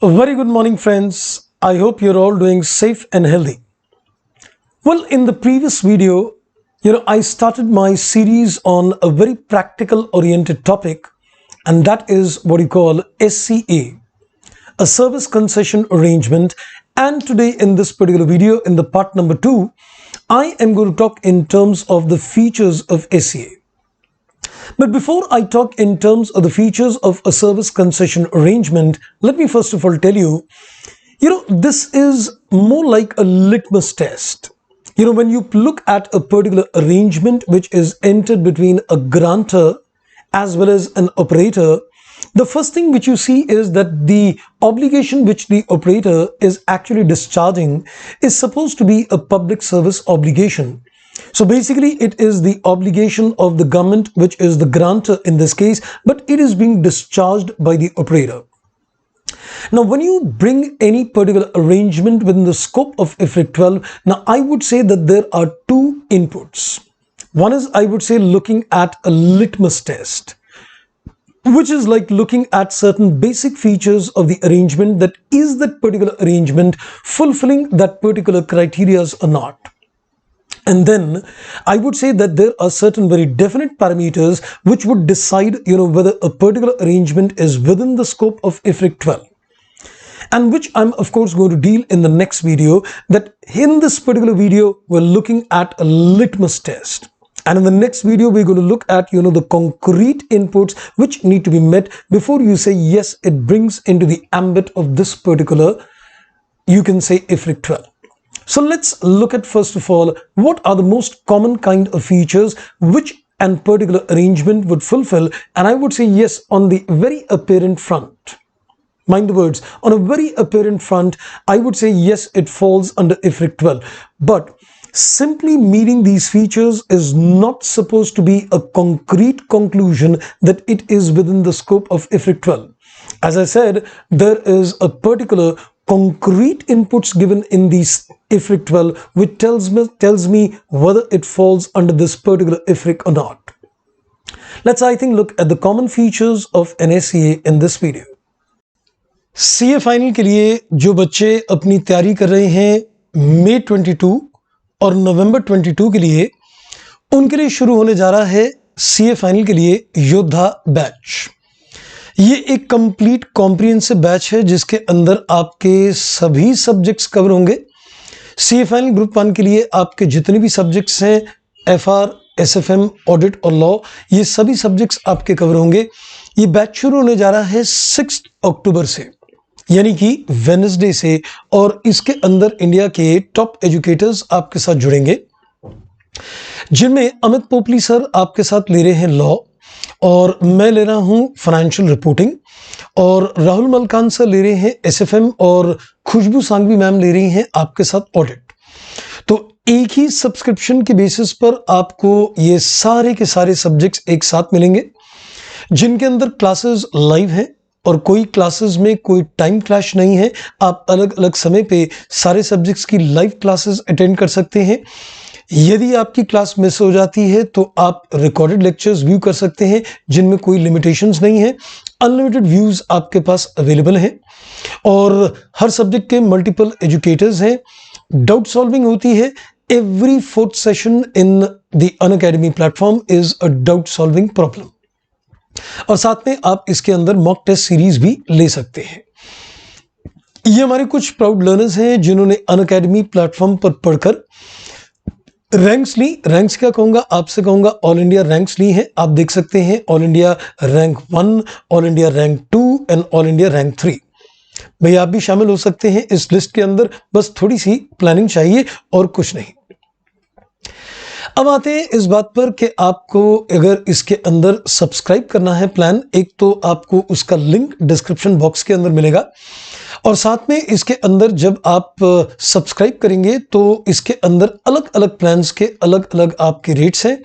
A very good morning, friends. I hope you're all doing safe and healthy. Well, in the previous video, I started my series on a very practical oriented topic, and that is what you call SCA, a service concession arrangement. And today in this particular video, in the part number 2, I am going to talk in terms of the features of SCA. But before I talk in terms of the features of a service concession arrangement, let me first of all tell you, this is more like a litmus test. When you look at a particular arrangement which is entered between a grantor as well as an operator, the first thing which you see is that the obligation which the operator is actually discharging is supposed to be a public service obligation. So basically it is the obligation of the government, which is the grantor in this case, but it is being discharged by the operator. Now, when you bring any particular arrangement within the scope of IFRIC 12, now I would say that there are two inputs. One is, I would say, looking at a litmus test, which is like looking at certain basic features of the arrangement, that is that particular arrangement fulfilling that particular criteria or not. And then I would say that there are certain very definite parameters which would decide, whether a particular arrangement is within the scope of IFRIC 12. And which I'm of course going to deal in the next video. That in this particular video, we're looking at a litmus test. And in the next video, we're going to look at, the concrete inputs which need to be met before you say, yes, it brings into the ambit of this particular, you can say, IFRIC 12. So let's look at, first of all, what are the most common kind of features which a particular arrangement would fulfill. And I would say, yes, on the very apparent front. Mind the words, on a very apparent front, I would say, yes, it falls under IFRIC 12. But simply meeting these features is not supposed to be a concrete conclusion that it is within the scope of IFRIC 12. As I said, there is a particular concrete inputs given in these IFRIC 12 which tells me whether it falls under this particular IFRIC or not. Let's, I think, look at the common features of an SCA in this video. CA final के लिए जो बच्चे अपनी तैयारी कर रहे हैं मई 22 और नवंबर 22 के लिए, उनके लिए शुरू होने जा रहा है CA फाइनल के लिए योद्धा बैच। ये एक कंप्लीट कॉम्प्रिहेंसिव बैच है जिसके अंदर आपके सभी सब्जेक्ट्स कवर होंगे। CA फाइनल ग्रुप 1 के लिए आपके जितने भी सब्जेक्ट्स हैं, FR, SFM, ऑडिट और लॉ, ये सभी सब्जेक्ट्स आपके कवर होंगे। ये बैच शुरू होने जा रहा है 6 अक्टूबर से, यानी कि वेडनेसडे से, और इसके अंदर इंडिया के टॉप एजुकेटर्स आपके साथ जुड़ेंगे, जिनमें अमित पोपली सर आपके साथ ले रहे हैं लॉ, और मैं ले रहा हूं फाइनेंशियल रिपोर्टिंग, और राहुल मलकान सर ले रहे हैं SFM, और खुशबू सांघवी मैम ले रही हैं आपके साथ ऑडिट। तो एक ही सब्सक्रिप्शन के बेसिस पर आपको ये सारे के सारे सब्जेक्ट्स एक साथ मिलेंगे, जिनके अंदर क्लासेस लाइव हैं और कोई क्लासेस में कोई टाइम क्लैश नहीं है। आप अलग अलग समय पे सारे सब्जेक्ट्स की लाइव क्लासेस अटेंड कर सकते हैं। यदि आपकी क्लास मिस हो जाती है तो आप रिकॉर्डेड लेक्चर्स व्यू कर सकते हैं, जिनमें कोई लिमिटेशंस नहीं है। अनलिमिटेड व्यूज आपके पास अवेलेबल हैं, और हर सब्जेक्ट के मल्टीपल एजुकेटर्स हैं। डाउट सॉल्विंग होती है। Every 4th session in the Unacademy platform is a doubt solving problem, और साथ में आप इसके अंदर मॉक टेस्ट सीरीज भी ले सकते हैं। ये हमारे कुछ प्राउड लर्नर्स हैं जिन्होंने अनअकैडमी प्लेटफॉर्म पर पढ़कर रैंक्स ली। रैंक्स क्या कहूँगा, आपसे कहूँगा ऑल इंडिया रैंक्स ली हैं। आप देख सकते हैं all India rank 1, all India rank 2 and all India rank 3। भाई आप भी शामिल हो सकते हैं इस लिस्ट के अंदर, बस थोड़ी सी प्लानिंग चाहिए और कुछ नहीं। अब आते हैं इस बात पर कि आपको अगर इसके अंदर सब्सक्राइब करना है प्लान, एक तो आपको उसका लिंक डिस्क्रिप्शन बॉक्स के अंदर मिलेगा, और साथ में इसके अंदर जब आप सब्सक्राइब करेंगे तो इसके अंदर अलग अलग प्लान्स के अलग अलग आपके रेट्स हैं।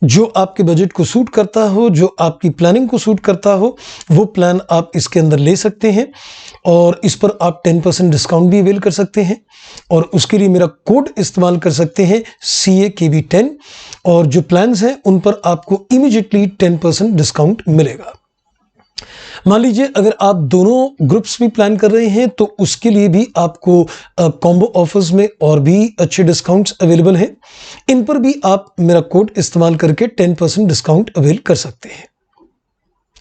जो आपके बजट को सूट करता हो, जो आपकी प्लानिंग को सूट करता हो, वो प्लान आप इसके अंदर ले सकते हैं, और इस पर आप 10% डिस्काउंट भी अवेल कर सकते हैं, और उसके लिए मेरा कोड इस्तेमाल कर सकते हैं CAKB10, और जो प्लान्स हैं उन पर आपको इमीडिएटली 10% डिस्काउंट मिलेगा। मान लीजिए अगर आप दोनों ग्रुप्स भी प्लान कर रहे हैं तो उसके लिए भी आपको कॉम्बो ऑफर्स में और भी अच्छे डिस्काउंट्स अवेलेबल हैं। इन पर भी आप मेरा कोड इस्तेमाल करके 10% डिस्काउंट अवेल कर सकते हैं।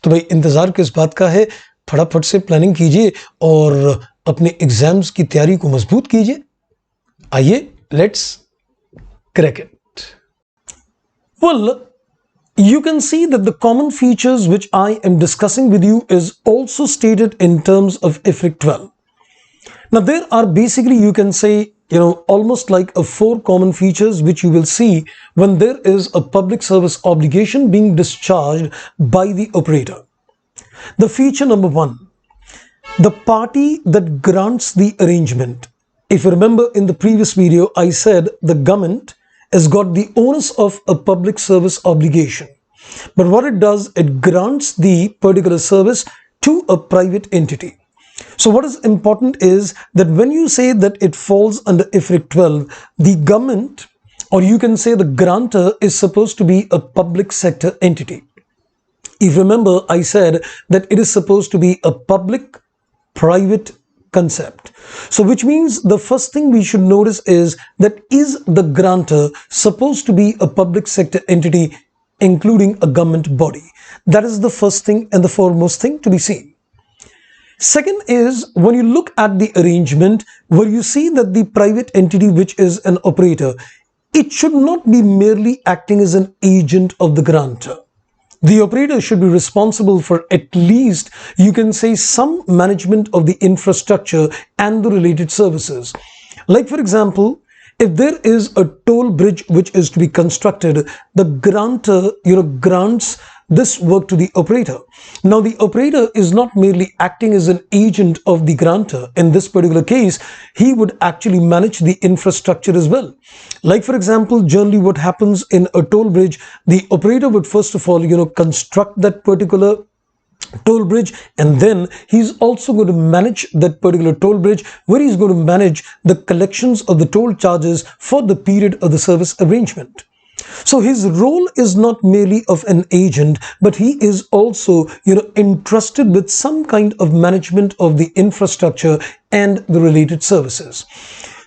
तो भाई इंतजार किस बात का है, फटाफट से प्लानिंग कीजिए और अपने एग्जाम्स की तैयारी को मजबूत कीजिए। आइए let's crack it. Well, you can see that the common features which I am discussing with you is also stated in terms of IFRIC 12. Now there are basically, you can say, almost like a 4 common features which you will see when there is a public service obligation being discharged by the operator. The feature number 1, the party that grants the arrangement. If you remember in the previous video, I said the government has got the onus of a public service obligation. But what it does, it grants the particular service to a private entity. So what is important is that when you say that it falls under IFRIC 12, the government, or you can say the grantor, is supposed to be a public sector entity. If you remember, I said that it is supposed to be a public private concept. So which means the first thing we should notice is that is the grantor supposed to be a public sector entity, including a government body? That is the first thing and the foremost thing to be seen. Second is, when you look at the arrangement, where you see that the private entity which is an operator, it should not be merely acting as an agent of the grantor. The operator should be responsible for at least, you can say, some management of the infrastructure and the related services. Like for example, if there is a toll bridge which is to be constructed, the grantor, grants this work to the operator. Now the operator is not merely acting as an agent of the grantor. In this particular case, he would actually manage the infrastructure as well. Like for example, generally what happens in a toll bridge, the operator would first of all, construct that particular toll bridge, and then he's also going to manage that particular toll bridge, where he's going to manage the collections of the toll charges for the period of the service arrangement. So his role is not merely of an agent, but he is also, entrusted with some kind of management of the infrastructure and the related services.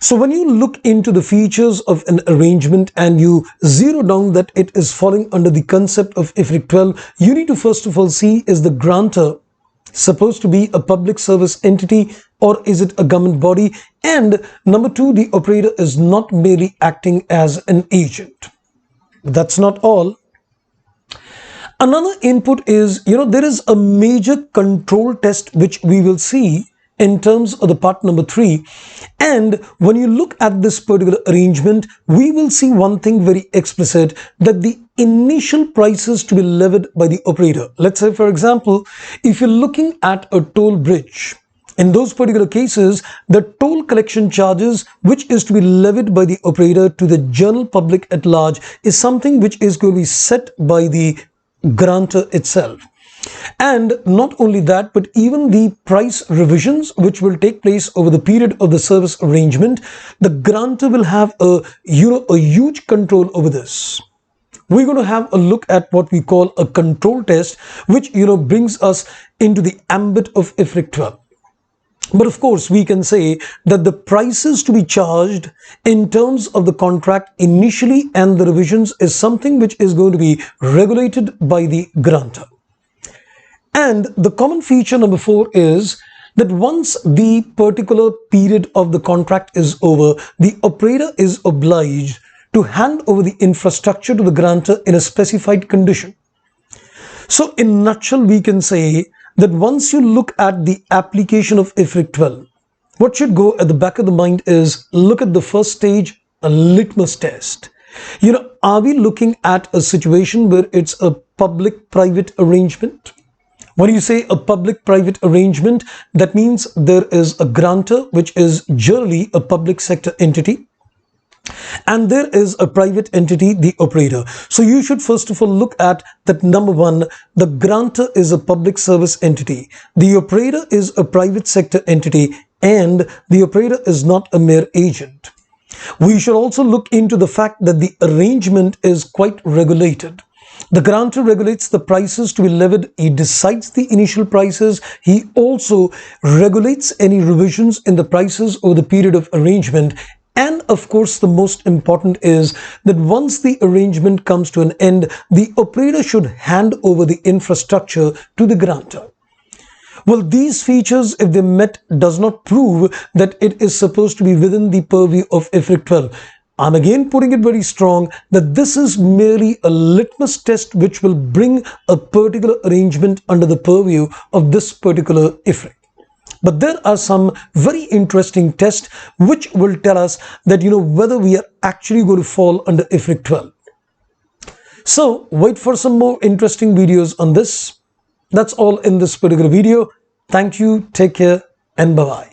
So when you look into the features of an arrangement and you zero down that it is falling under the concept of IFRIC 12, you need to first of all see, is the grantor supposed to be a public service entity or is it a government body? And number 2, the operator is not merely acting as an agent. But that's not all. Another input is, there is a major control test which we will see in terms of the part number 3. And when you look at this particular arrangement, we will see one thing very explicit, that the initial prices to be levied by the operator. Let's say, for example, if you're looking at a toll bridge, in those particular cases, the toll collection charges which is to be levied by the operator to the general public at large is something which is going to be set by the grantor itself. And not only that, but even the price revisions which will take place over the period of the service arrangement, the grantor will have a huge control over this. We're going to have a look at what we call a control test, which brings us into the ambit of IFRIC 12. But of course, we can say that the prices to be charged in terms of the contract initially and the revisions is something which is going to be regulated by the grantor. And the common feature number 4 is that once the particular period of the contract is over, the operator is obliged to hand over the infrastructure to the grantor in a specified condition. So in a nutshell, we can say that once you look at the application of IFRIC 12, what should go at the back of the mind is, look at the first stage, a litmus test. Are we looking at a situation where it's a public-private arrangement? When you say a public-private arrangement, that means there is a grantor, which is generally a public sector entity, and there is a private entity, the operator. So you should first of all look at that. Number 1, the grantor is a public service entity, the operator is a private sector entity, and the operator is not a mere agent. We should also look into the fact that the arrangement is quite regulated. The grantor regulates the prices to be levied. He decides the initial prices. He also regulates any revisions in the prices over the period of arrangement. And of course, the most important is that once the arrangement comes to an end, the operator should hand over the infrastructure to the grantor. Well, these features, if they met, does not prove that it is supposed to be within the purview of IFRIC 12. I'm again putting it very strong that this is merely a litmus test which will bring a particular arrangement under the purview of this particular IFRIC. But there are some very interesting tests which will tell us that, whether we are actually going to fall under IFRIC 12. So wait for some more interesting videos on this. That's all in this particular video. Thank you, take care, and bye-bye.